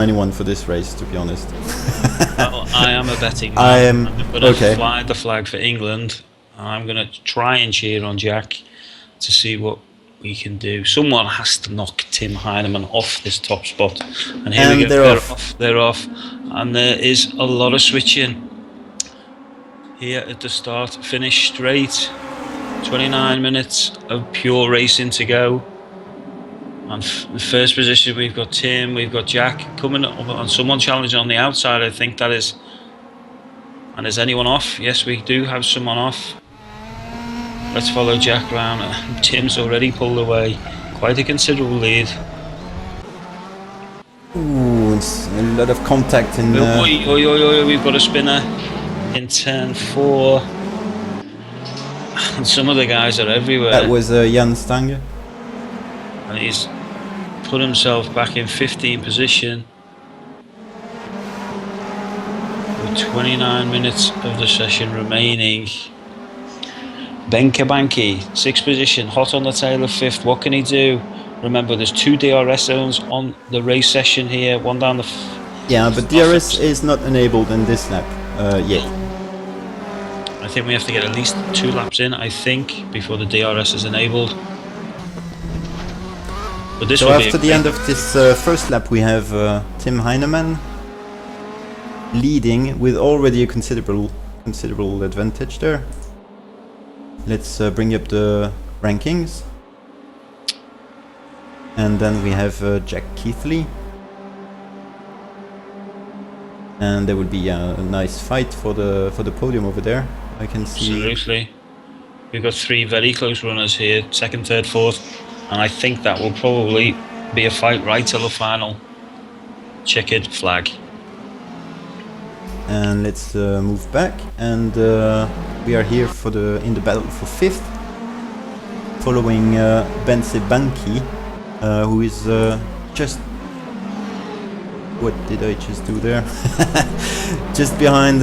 anyone for this race, to be honest. Well, I am a betting man. I am. I'm going to fly the flag for England. I'm going to try and cheer on Jack to see what we can do. Someone has to knock Tim Heinemann off this top spot. And here we go. They're off. And there is a lot of switching here at the start. Finish straight. 29 minutes of pure racing to go. And the first position, we've got Tim, we've got Jack coming up on someone challenging on the outside, I think that is. And is anyone off? Yes, we do have someone off. Let's follow Jack round. Tim's already pulled away. Quite a considerable lead. Ooh, it's a lot of contact in we've got a spinner in turn 4. And some of the guys are everywhere. That was Jan Stange. And he's put himself back in 15th position. With 29 minutes of the session remaining. Banky, 6th position, hot on the tail of 5th. What can he do? Remember, there's 2 DRS zones on the race session here. One down the... Yeah, but DRS is not enabled in this lap yet. I think we have to get at least 2 laps in, I think, before the DRS is enabled. But this so after the end of this first lap, we have Tim Heinemann leading with already a considerable advantage there. Let's bring up the rankings. And then we have Jack Keithley. And there will be a nice fight for the podium over there. I can see. Absolutely. We've got 3 very close runners here, 2nd, 3rd, 4th. And I think that will probably be a fight right till the final. Checkered flag. And let's move back, and we are here in the battle for 5th, following Bense Banki, who is just... What did I just do there? Just behind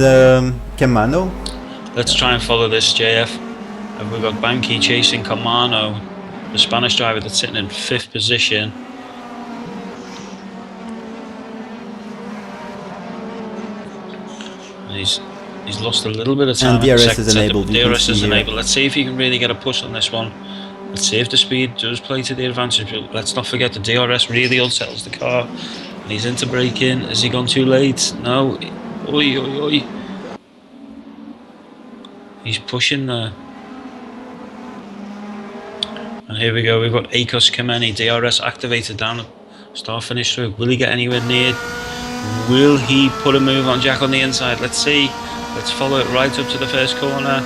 Camano. Let's try and follow this, JF. And we've got Banki chasing Camano, the Spanish driver that's sitting in 5th position. He's lost a little bit of time. And DRS is enabled. DRS is enabled. Let's see if he can really get a push on this one. Let's see if the speed does play to the advantage. Let's not forget the DRS really unsettles the car. And he's into braking. Has he gone too late? No. Oi, oi, oi. He's pushing there. And here we go. We've got Akos Kameni. DRS activated down. Start finish through. Will he get anywhere near? Will he put a move on Jack on the inside? Let's see. Let's follow it right up to the first corner.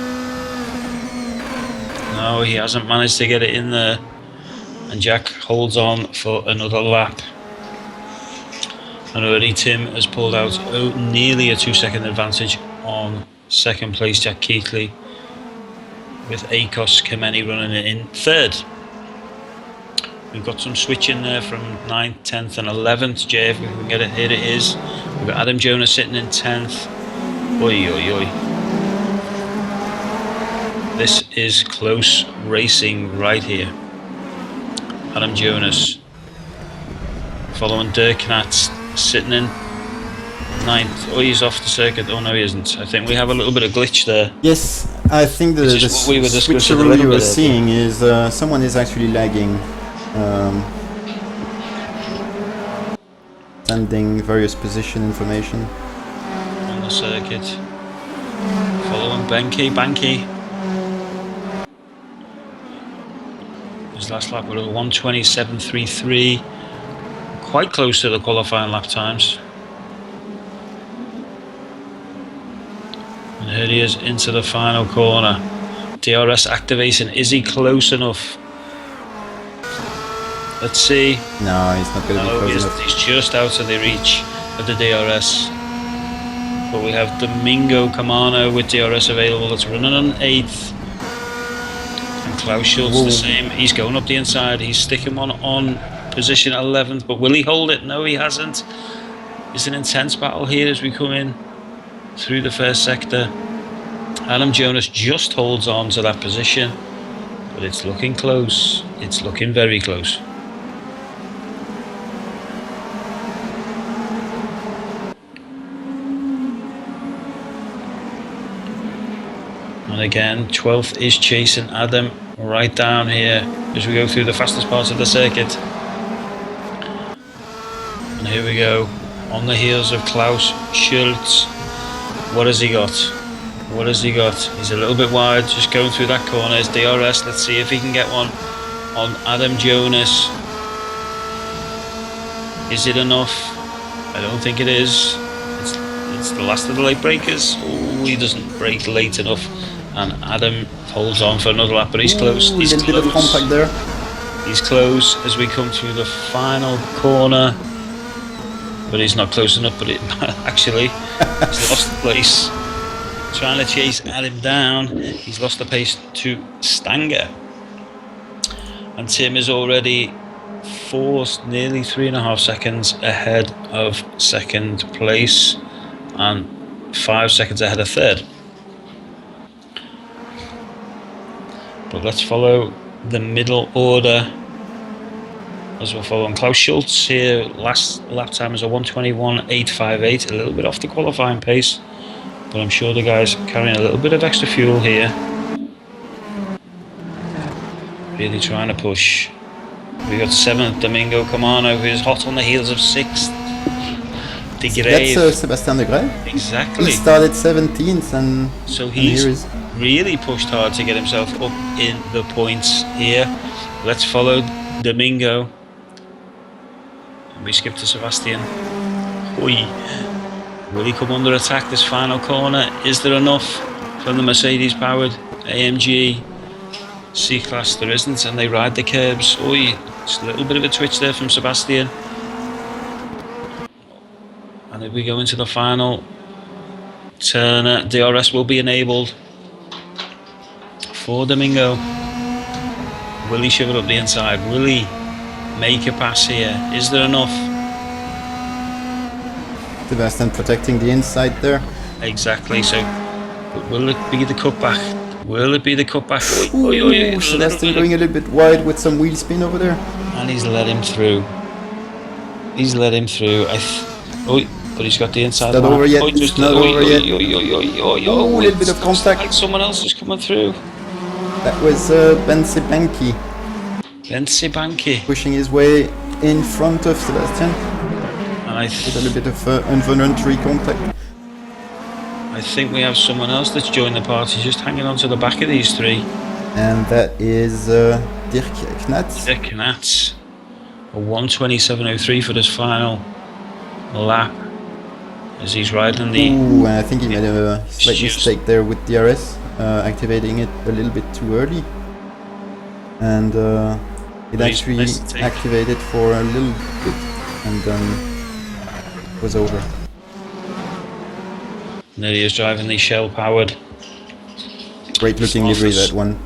No, he hasn't managed to get it in there. And Jack holds on for another lap. And already Tim has pulled out nearly a 2-second advantage on 2nd place, Jack Keithley, with Akos Kameni running it in 3rd. We've got some switching there from 9th, 10th and 11th. Jay, if we can get it, here it is. We've got Adam Jonas sitting in 10th. Oi, oi, oi. This is close racing right here. Adam Jonas following Dirk Nats sitting in 9th. Oh, he's off the circuit. Oh no, he isn't. I think we have a little bit of glitch there. Yes, I think the switcheroo you were seeing is someone is actually lagging. Sending various position information on the circuit. Following Banky. His last lap was 1:27.33, quite close to the qualifying lap times. And here he is into the final corner. DRS activation. Is he close enough? Let's see. No, he's not going to be close enough. He's just out of the reach of the DRS. But we have Domingo Camano with DRS available. That's running on 8th. And Klaus Schultz the same. He's going up the inside. He's sticking one on position 11th. But will he hold it? No, he hasn't. It's an intense battle here as we come in through the first sector. Adam Jonas just holds on to that position. But it's looking close. It's looking very close. And again, 12th is chasing Adam right down here as we go through the fastest parts of the circuit. And here we go, on the heels of Klaus Schultz. What has he got? What has he got? He's a little bit wide, just going through that corner. It's DRS. Let's see if he can get one on Adam Jonas. Is it enough? I don't think it is. It's the last of the late breakers. Oh, he doesn't brake late enough. And Adam holds on for another lap, but he's close. He's a little bit of contact there. He's close as we come through the final corner. But he's not close enough, but actually, he's lost the place. Trying to chase Adam down. He's lost the pace to Stanger. And Tim is already forced nearly 3.5 seconds ahead of second place and 5 seconds ahead of third. But let's follow the middle order as we're following Klaus Schultz here. Last lap time is a 1:21.858, a little bit off the qualifying pace, but I'm sure the guys carrying a little bit of extra fuel here. Really trying to push. We got 7th Domingo Camano, who's hot on the heels of 6th. De Greve. That's Sebastian De Greve. Exactly. He started 17th and so he's really pushed hard to get himself up in the points here. Let's follow Domingo. We skip to Sebastian. Oi. Will he come under attack this final corner? Is there enough from the Mercedes powered AMG C-Class? There isn't, and they ride the curbs. Oi, just a little bit of a twitch there from Sebastian. And if we go into the final turn, DRS will be enabled for Domingo. Will he shove it up the inside? Will he make a pass here? Is there enough? Sebastian protecting the inside there. Exactly, so will it be the cutback? Will it be the cutback? Ooh, Sebastian going a little bit wide with some wheel spin over there. And he's let him through. He's let him through. But he's got the inside. It's not over yet. It's not over yet. Oh, a little bit of contact. Like someone else is coming through. That was Ben Sebanki. Ben Sebanki. Pushing his way in front of Sebastian. And with a little bit of involuntary contact. I think we have someone else that's joined the party, just hanging on to the back of these three. And that is Dirk Knats. Dirk Knats. A 1:27.03 for this final lap. As he's riding the... Ooh, I think he made a slight mistake there with DRS, activating it a little bit too early. And it actually activated for a little bit and then was over. And there he is driving the Shell-powered... Great looking livery, that one.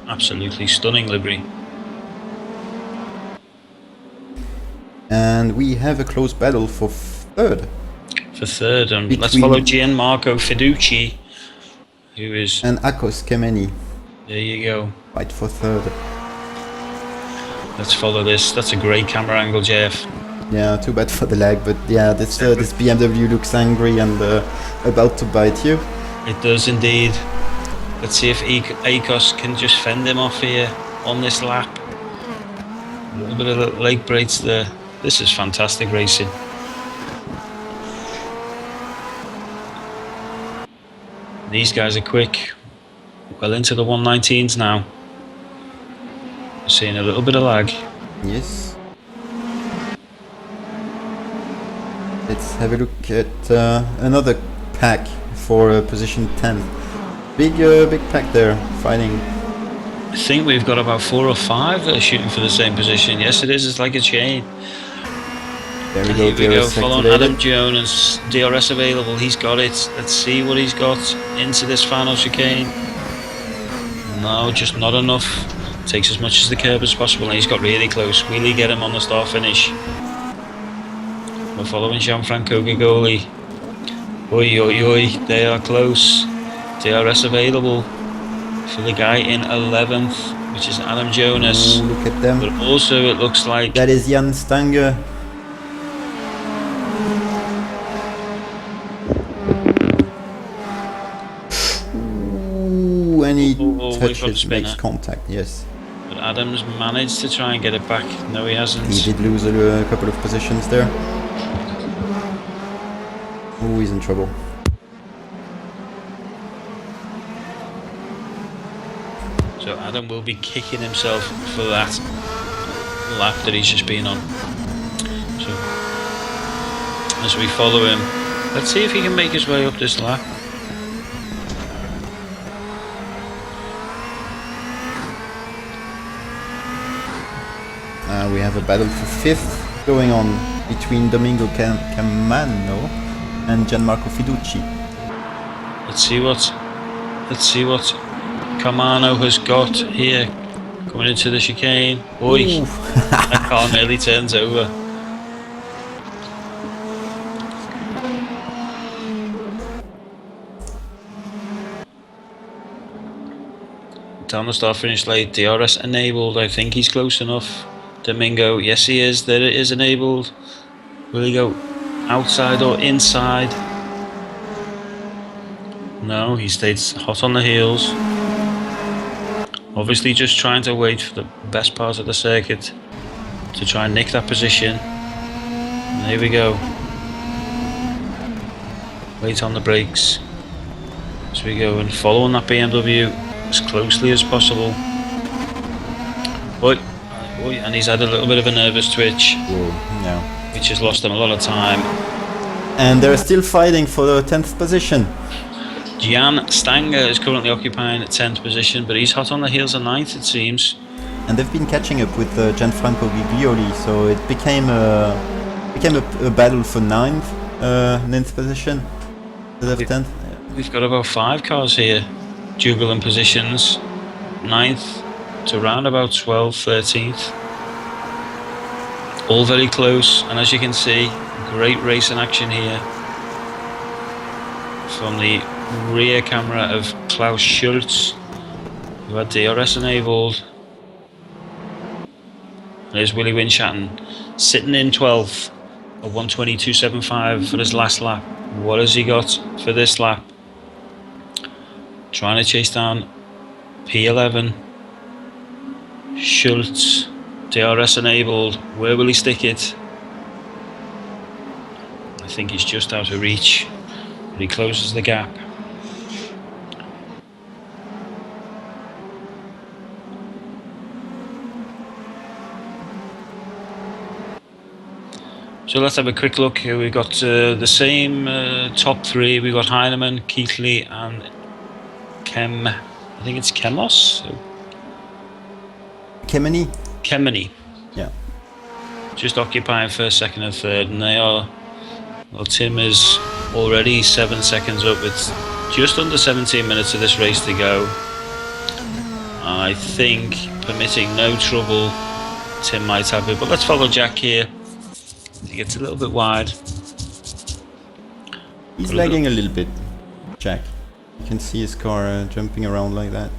Absolutely stunning livery. And we have a close battle for third. And let's follow Gianmarco Fiducci, who is... And Akos Kemeni. There you go. Fight for third. Let's follow this. That's a great camera angle, Jeff. Yeah, too bad for the lag, but yeah, this BMW looks angry and about to bite you. It does indeed. Let's see if Akos can just fend him off here on this lap. A little bit of late brakes there. This is fantastic racing. These guys are quick, well into the 119s now. We're seeing a little bit of lag. Yes. Let's have a look at another pack for position 10. Big pack there, fighting. I think we've got about 4 or 5 that are shooting for the same position. Yes, it is. It's like a chain. There we Here go. we go. Following Adam Jonas, DRS available. He's got it. Let's see what he's got into this final chicane. No, just not enough. Takes as much as the curb as possible, and he's got really close. Will he get him on the start finish? We're following Gianfranco Gigoli. Oi, oi, oi. They are close. DRS available for the guy in 11th, which is Adam Jonas. Ooh, look at them. But also it looks like... That is Jan Stange. when he we've got a touches, spinner. makes contact, yes. But Adams managed to try and get it back. No, he hasn't. He did lose a couple of positions there. Oh, he's in trouble. So Adam will be kicking himself for that lap that he's just been on. So as we follow him, let's see if he can make his way up this lap. We have a battle for 5th going on between Domingo Camano and Gianmarco Fiducci. Let's see what Camano has got here. Coming into the chicane. Oi! That car nearly turns over. Down the start finish late. DRS enabled. I think he's close enough. Domingo, yes he is. There it is enabled. Will he go outside or inside? No, he stayed hot on the heels. Obviously just trying to wait for the best part of the circuit to try and nick that position. And here we go. Wait on the brakes as we go and following that BMW as closely as possible. Oi, and he's had a little bit of a nervous twitch. Whoa, yeah. Which has lost him a lot of time. And they're still fighting for the 10th position. Gian Stanger is currently occupying the 10th position, but he's hot on the heels of 9th, it seems. And they've been catching up with Gianfranco Giglioli, so it became a battle for 9th position instead of 10th. We've got about 5 cars here, juggling positions. 9th to round about 12th, 13th. All very close, and as you can see, great racing action here from the rear camera of Klaus Schultz, who had DRS enabled. There's Willie Winschatten sitting in 12th at 1:22.75 for his last lap. What has he got for this lap? Trying to chase down P11. Schultz, DRS enabled. Where will he stick it? I think he's just out of reach, but he closes the gap. So let's have a quick look here. We've got the same top 3. We've got Heinemann, Keithley and I think it's Kemmos? Kemeny. Yeah. Just occupying first, second and third, and they are, well, Tim is already 7 seconds up. It's just under 17 minutes of this race to go. I think, permitting no trouble, Tim might have it, but let's follow Jack here. He gets a little bit wide. He's lagging a little bit, Jack. You can see his car jumping around like that.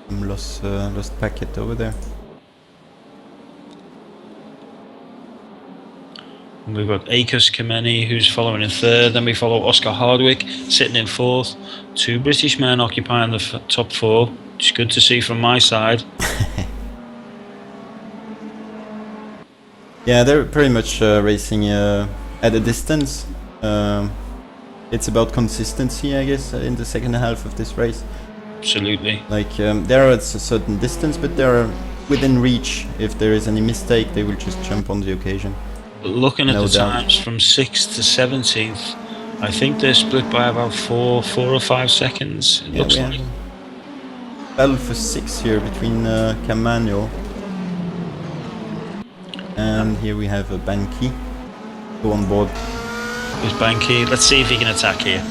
Lost packet over there. And we've got Akers Kameni who's following in 3rd. Then we follow Oscar Hardwick sitting in 4th. 2 British men occupying the top 4, which is good to see from my side. Yeah, they're pretty much racing at a distance. It's about consistency, I guess, in the second half of this race. Absolutely. Like, they're at a certain distance, but they're within reach. If there is any mistake, they will just jump on the occasion. But looking at the times from 6th to 17th, I think they're split by about 4 or 5 seconds. It looks like. Battle for 6 here between Camano. And here we have a Banky go on board. There's Banky. Let's see if he can attack here.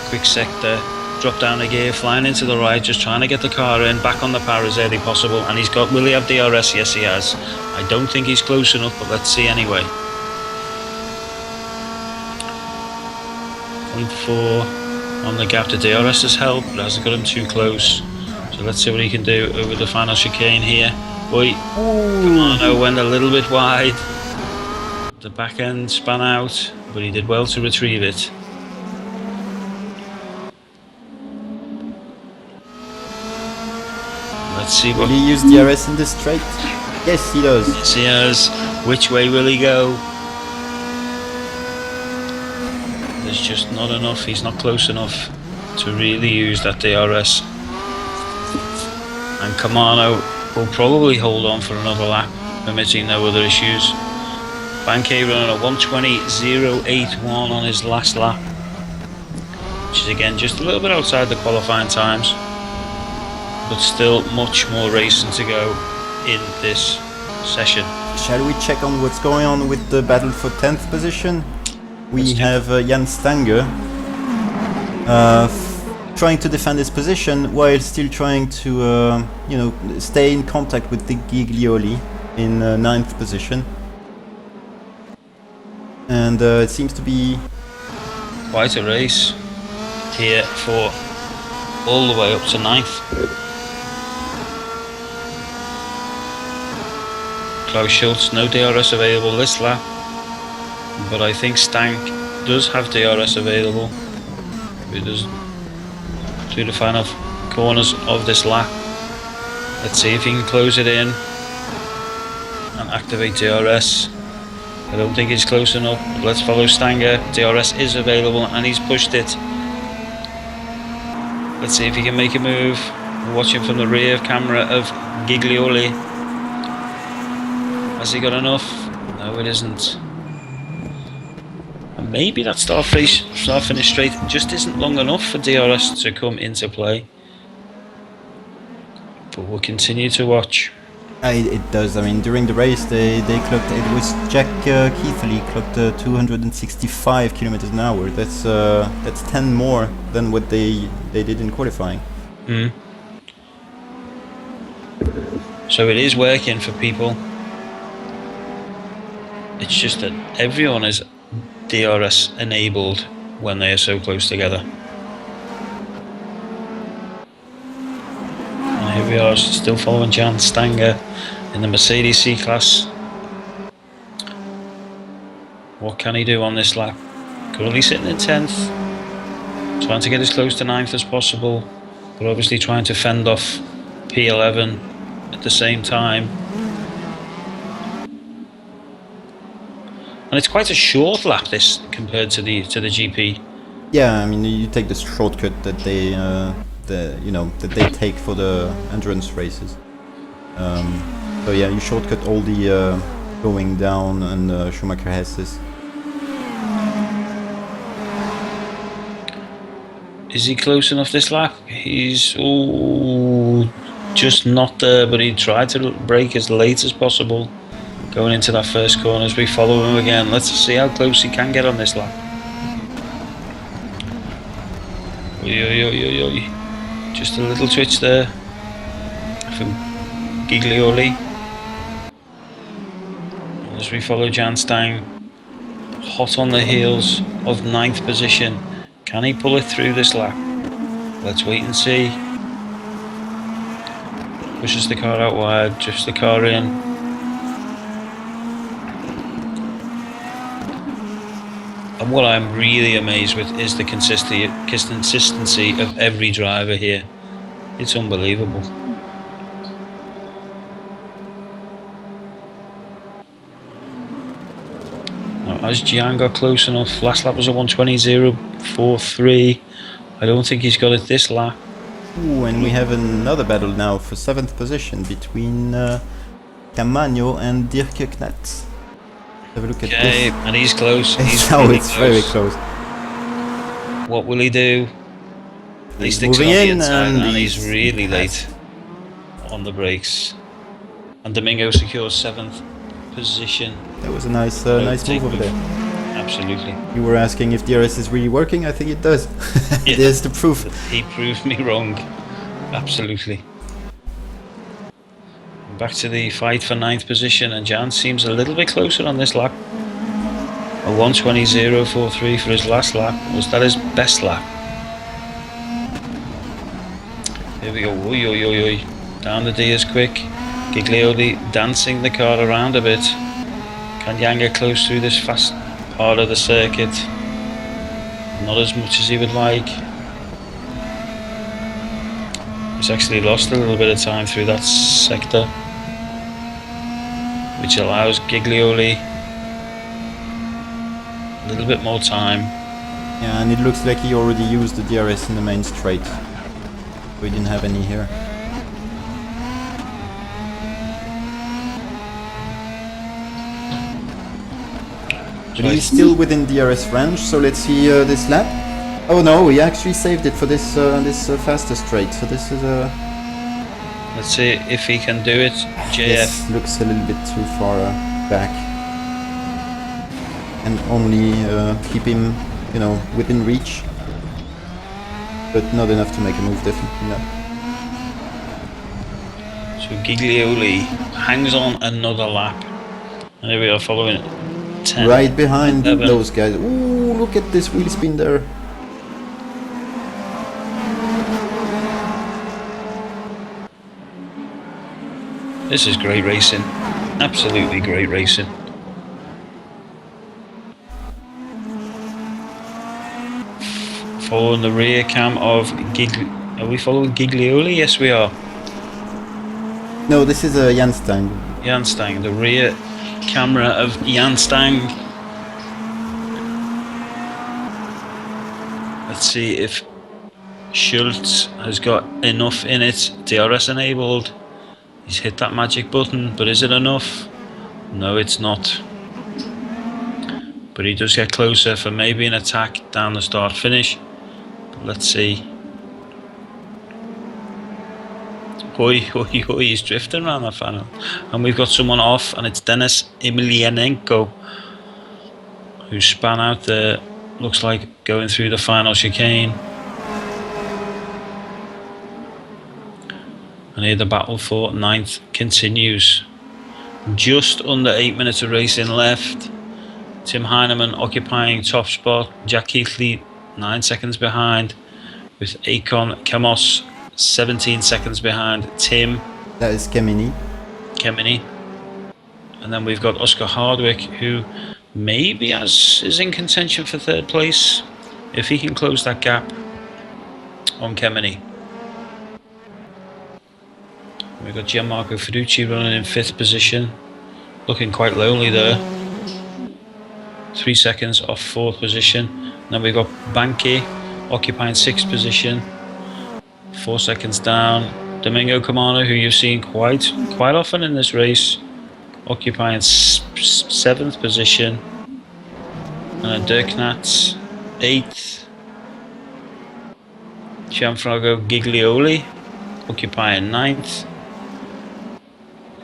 Quick sector, drop down a gear, flying into the right, just trying to get the car in, back on the power as early possible. And he's got, will he have DRS? Yes, he has. I don't think he's close enough, but let's see anyway. 0.4 on the gap. The DRS has helped, but hasn't got him too close. So let's see what he can do over the final chicane here. Boy, Camano went a little bit wide. The back end span out, but he did well to retrieve it. Let's see Will what he use DRS in this straight? Yes, he does. Yes, he has. Which way will he go? There's just not enough. He's not close enough to really use that DRS. And Kamano will probably hold on for another lap, permitting no other issues. Banke running a 1:20.081 on his last lap, which is again just a little bit outside the qualifying times, but still much more racing to go in this session. Shall we check on what's going on with the battle for 10th position? We have Jan Stange trying to defend his position while still trying to stay in contact with the Giglioli in 9th position. And it seems to be quite a race here for all the way up to 9th. Klaus Schultz, no DRS available this lap, but I think Stank does have DRS available. He does through the final corners of this lap. Let's see if he can close it in and activate DRS. I don't think he's close enough. Let's follow Stanger. DRS is available and he's pushed it. Let's see if he can make a move. We're watching from the rear camera of Giglioli. Has he got enough? No, it isn't. And maybe that start finish straight just isn't long enough for DRS to come into play. But we'll continue to watch. It does. I mean, during the race, they clocked. It was Jack Keithley clocked 265 kilometers an hour. That's 10 more than what they did in qualifying. Mm. So it is working for people. It's just that everyone is DRS enabled when they are so close together. Here we are, still following Jan Stanger in the Mercedes C-Class. What can he do on this lap? Currently sitting in 10th, trying to get as close to 9th as possible, but obviously trying to fend off P11 at the same time. And it's quite a short lap this compared to the GP. Yeah, I mean, you take the shortcut that they that they take for the endurance races. So yeah, you shortcut all the going down and Schumacher Hesses. Is he close enough this lap? He's just not there, but he tried to brake as late as possible going into that first corner. As we follow him again, let's see how close he can get on this lap. Just a little twitch there from Giglioli. As we follow Jan Stang, hot on the heels of 9th position. Can he pull it through this lap? Let's wait and see. Pushes the car out wide, drifts the car in. And what I'm really amazed with is the consistency of every driver here. It's unbelievable. Now, as Gian got close enough, last lap was a 1:20.043. I don't think he's got it this lap. Ooh, and we have another battle now for 7th position between Camagno and Dirk Knatz. Have a look at this. And he's close. He's really close. Very close. What will he do? He's moving in, and he's really late on the brakes. And Domingo secures 7th position. That was a nice move over there. Absolutely. You were asking if DRS is really working. I think it does. Yeah. There's the proof. He proved me wrong. Absolutely. Back to the fight for 9th position, and Jan seems a little bit closer on this lap. A 1:20.043 for his last lap. Was that his best lap? Here we go. Down the D is quick. Giglioli dancing the car around a bit. Can Jan get close through this fast part of the circuit? Not as much as he would like. He's actually lost a little bit of time through that sector, which allows Giglioli a little bit more time. Yeah, and it looks like he already used the DRS in the main straight. We didn't have any here. But he's still within DRS range, so let's see this lap. Oh no, he actually saved it for this faster straight. So this is a. Let's see if he can do it. JF This looks a little bit too far back, and only keep him, you know, within reach, but not enough to make a move. Definitely not. So Giglioli hangs on another lap, and here we are following it. 10, Right behind 11. those guys. Ooh, look at this wheel spin there. This is great racing. Absolutely great racing. Following the rear cam of Are we following Giglioli? Yes, we are. No, this is a Jan Stang. Jan Stang, the rear camera of Jan Stang. Let's see if Schultz has got enough in it. DRS enabled. He's hit that magic button, but is it enough? No, it's not. But he does get closer for maybe an attack down the start finish. But let's see. Hoi, hoi, hoi, he's drifting around that final. And we've got someone off, and it's Denis Emelianenko, who span out there. Looks like going through the final chicane. And here the battle for 9th continues. Just under 8 minutes of racing left. Tim Heinemann occupying top spot. Jack Keithley 9 seconds behind, with Akon Kamos 17 seconds behind Tim. That is Kemeny. And then we've got Oscar Hardwick, who maybe is in contention for 3rd place if he can close that gap on Kemeny. We've got Gianmarco Fiducci running in 5th position, looking quite lonely there. 3 seconds off 4th position. Then we've got Banke occupying 6th position, 4 seconds down. Domingo Camano, who you've seen quite often in this race, occupying 7th position. And then Dirk Nats 8th. Gianfranco Giglioli occupying 9th.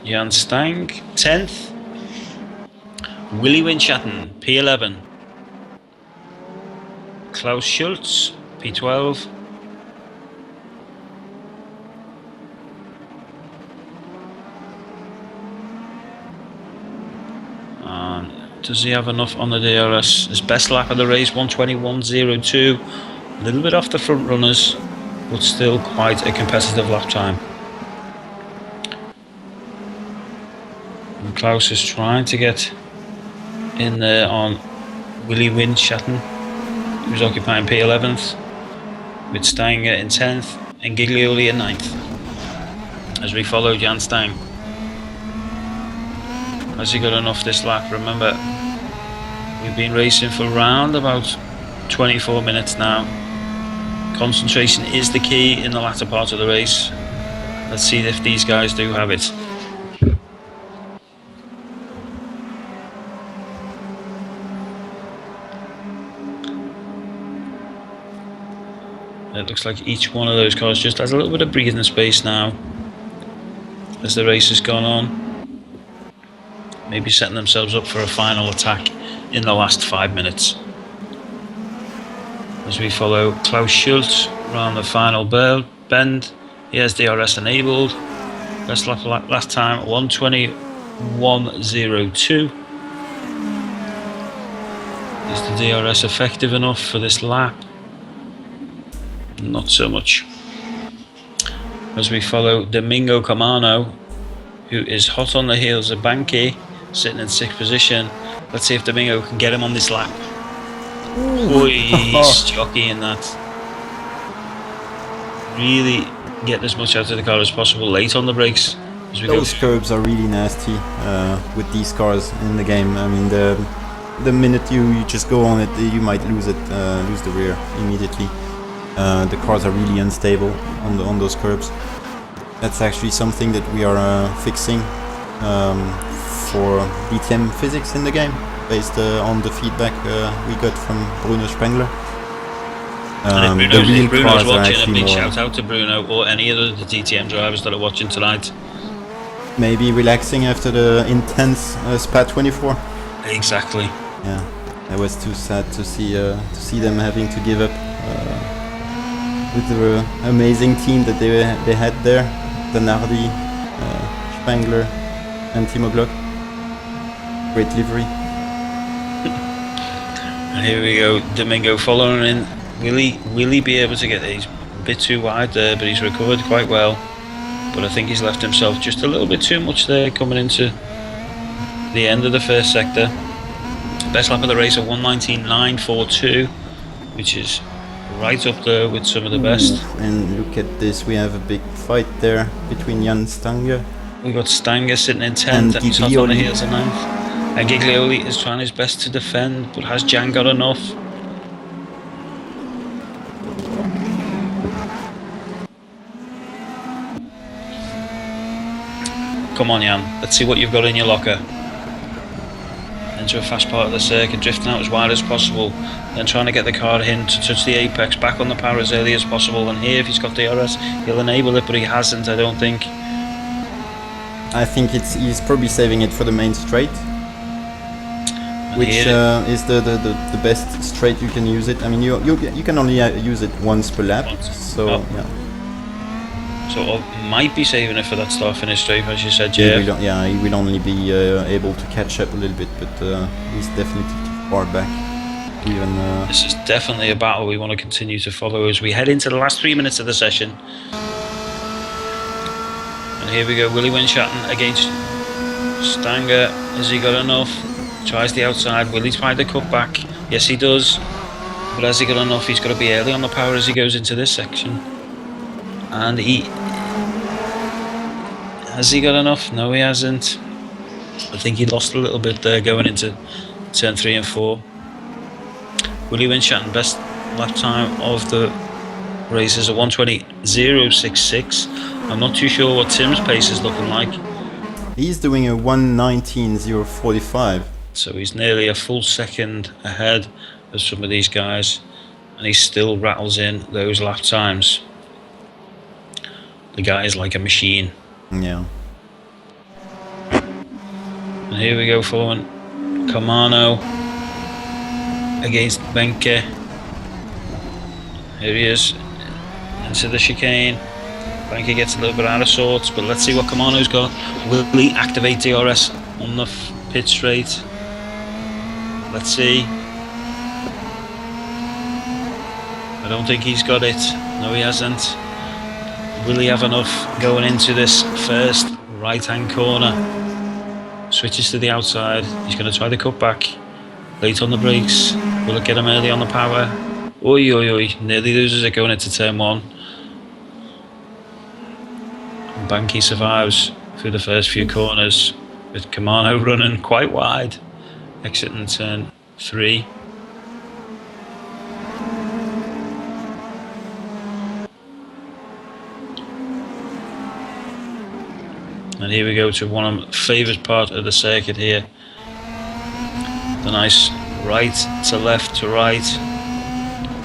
Jan Stang 10th. Willy Winschatten P11. Klaus Schultz P12. And does he have enough on the DRS? His best lap of the race 1:21.02. A little bit off the front runners, but still quite a competitive lap time. And Klaus is trying to get in there on Willy Winschatten, who's occupying P11th, with Stanger in 10th and Giglioli in 9th, as we follow Jan Stang. Has he got enough this lap? Remember, we've been racing for around about 24 minutes now. Concentration is the key in the latter part of the race. Let's see if these guys do have it. It looks like each one of those cars just has a little bit of breathing space now as the race has gone on. Maybe setting themselves up for a final attack in the last 5 minutes. As we follow Klaus Schultz around the final bend. He has DRS enabled. Best lap last time 1:21.02. Is the DRS effective enough for this lap? Not so much. As we follow Domingo Camano, who is hot on the heels of Banke, sitting in 6th position. Let's see if Domingo can get him on this lap. Ooh, he's jockeying that. Really getting as much out of the car as possible late on the brakes. As we Those go. curbs are really nasty with these cars in the game. I mean, the minute you just go on it, you might lose the rear immediately. The cars are really unstable on those curbs. That's actually something that we are fixing for DTM physics in the game, based on the feedback we got from Bruno Spengler. And if The real Bruno's cars are watching, a actually big more, shout out to Bruno or any of the DTM drivers that are watching tonight. maybe relaxing after the intense Spa 24. Exactly. Yeah, it was too sad to see them having to give up with the amazing team that they had there, Danardi, Spengler, and Timo Glock. Great livery. And here we go, Domingo following in. Will he be able to get? He's a bit too wide there, but he's recovered quite well. But I think he's left himself just a little bit too much there coming into the end of the first sector. Best lap of the race at 1:19.942, which is right up there with some of the best. And look at this, we have a big fight there between Jan Stange. We've got Stanger sitting in 10th And and he's hot on the Giglioli. heels of 9th. And Giglioli is trying his best to defend, but has Jan got enough? Come on, Jan, let's see what you've got in your locker. Into a fast part of the circuit, drifting out as wide as possible, then trying to get the car in to touch the apex, back on the power as early as possible. And here, if he's got DRS, he'll enable it, but he hasn't, I don't think. I think he's probably saving it for the main straight, which is the best straight you can use it. I mean, you can only use it once per lap, so yeah. So might be saving it for that start finish straight, as you said, He yeah. will only be able to catch up a little bit, but he's definitely too far back. Even This is definitely a battle we want to continue to follow as we head into the last 3 minutes of the session. And here we go, Willie Winschatten against Stanger. Has he got enough? Tries the outside. Will he try the cut back? Yes, he does. But has he got enough? He's got to be early on the power as he goes into this section. And has he got enough? No, he hasn't. I think he lost a little bit there going into turn 3 and 4. Willie Winschatten, best lap time of the race is a 1:20.066. I'm not too sure what Tim's pace is looking like. he's doing a 1:19.045. So he's nearly a full second ahead of some of these guys, and he still rattles in those lap times. The guy is like a machine. Yeah. And here we go, following Camano against Benke. Here he is into the chicane. Benke gets a little bit out of sorts, but let's see what Camano's got. Will he activate DRS on the pit straight? Let's see. I don't think he's got it. No, he hasn't. Will he have enough going into this first right-hand corner? Switches to the outside. He's going to try the cutback. Late on the brakes. Will it get him early on the power? Oi, oi, oi. Nearly loses it going into turn 1. And Banky survives through the first few corners, with Camano running quite wide. Exiting turn 3. And here we go to one of my favourite part of the circuit here. The nice right to left to right.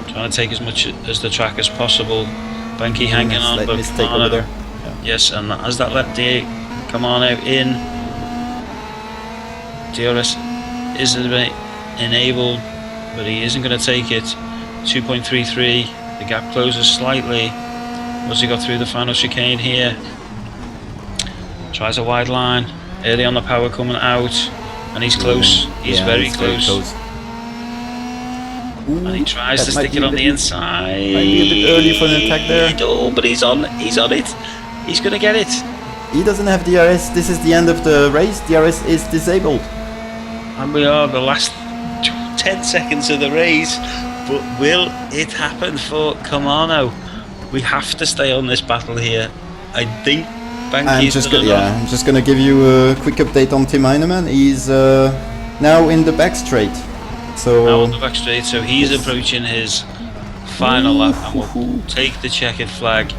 Trying to take as much as the track as possible. Banky hanging on, Slight but mistake over there. Yeah. yes, and as that let Camano in, DRS isn't enabled, but he isn't going to take it. 2.33, the gap closes slightly. What's he got through the final chicane here? Tries a wide line, early on the power coming out, and he's close. He's very close. Ooh, And he tries to stick it on the inside. Might be a bit early for an attack there. Oh, but he's on it. He's going to get it. He doesn't have DRS. This is the end of the race. DRS is disabled. And we are the last 10 seconds of the race. But will it happen for Camano? We have to stay on this battle here. I think I'm Banky's just done gonna, enough. I'm just gonna give you a quick update on Tim Heinemann. He's now in the back straight. So Now on the back straight, so he's yes. approaching his final lap and will take the checkered flag.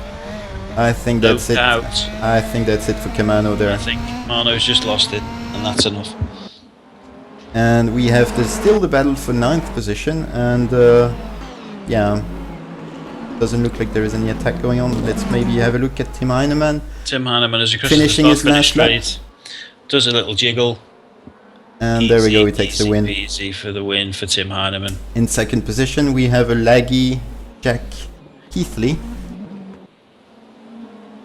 I think No that's it. doubt. I think that's it for Kamano there. I think Mano's just lost it, and that's enough. And we have still the battle for 9th position, and yeah, doesn't look like there is any attack going on. Let's maybe have a look at Tim Heinemann. Tim Heinemann is across Finishing the his start, finish last lap. straight, does a little jiggle. And there we go, he takes the win. Easy for the win for Tim Heinemann. In 2nd position, we have a laggy Jack Keithley.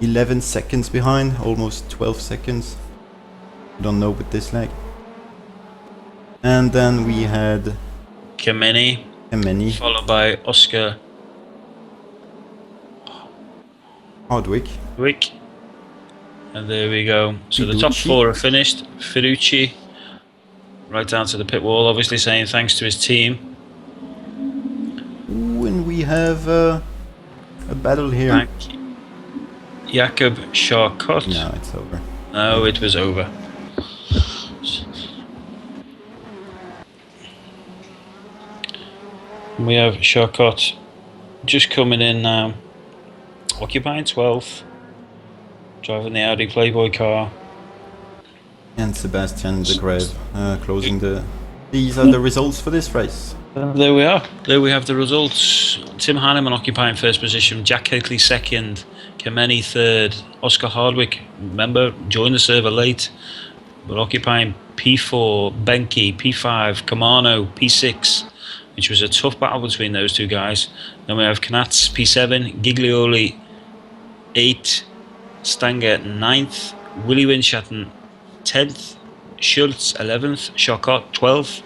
11 seconds behind, almost 12 seconds. Don't know with this lag. And then we had Kameni, Kameni followed by Oscar Hardwick. Wick. And there we go. So the top Fiducci. 4 are finished. Fiducci, right down to the pit wall, obviously saying thanks to his team. Ooh, and we have a battle here. Back. Jakob Charcot. No, it's over. No, it was over. We have Charcot just coming in now, occupying 12th, driving the Audi Playboy car. And Sebastian de Greve closing the... These are the results for this race. There we are. There we have the results. Tim Heinemann occupying 1st position, Jack Keithley 2nd, Kameni 3rd, Oscar Hardwick, remember, joined the server late, but occupying P4, Benke, P5, Kamano, P6, which was a tough battle between those two guys. Then we have Knatz, P7, Giglioli 8, Stanger 9th, Willy Winschatten 10th, Schultz 11th, Charcot 12th,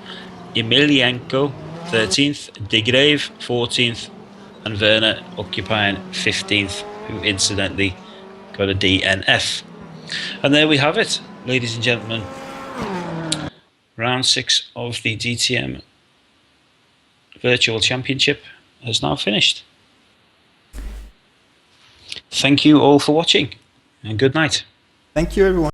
Emelianenko 13th, De Greve 14th, and Werner occupying 15th, who incidentally got a DNF. And there we have it, ladies and gentlemen. Round 6 of the DTM Virtual Championship has now finished. Thank you all for watching, and good night. Thank you, everyone.